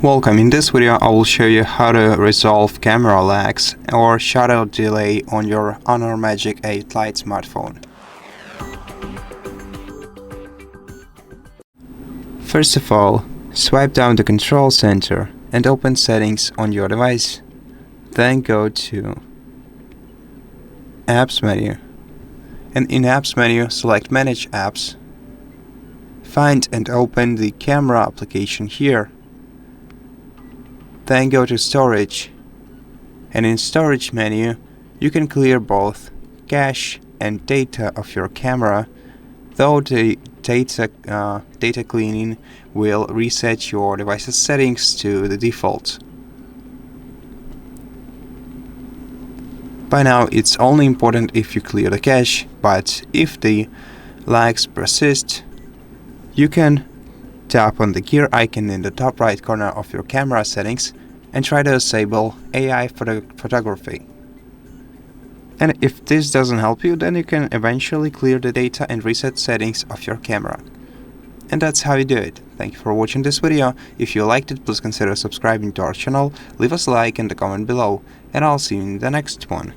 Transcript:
Welcome. In this video I will show you how to resolve camera lags or shutter delay on your HONOR Magic8 Lite smartphone. First of all, swipe down the control center and open settings on your device. Then go to Apps menu, and in Apps menu select Manage Apps. Find and open the camera application here. Then go to Storage, and in Storage menu you can clear both cache and data of your camera, though the data cleaning will reset your device's settings to the default. By now it's only important if you clear the cache, but if the lags persist, you can tap on the gear icon in the top right corner of your camera settings and try to disable AI photography. And if this doesn't help you, then you can eventually clear the data and reset settings of your camera. And that's how you do it. Thank you for watching this video. If you liked it, please consider subscribing to our channel, leave us a like and a comment below, and I'll see you in the next one.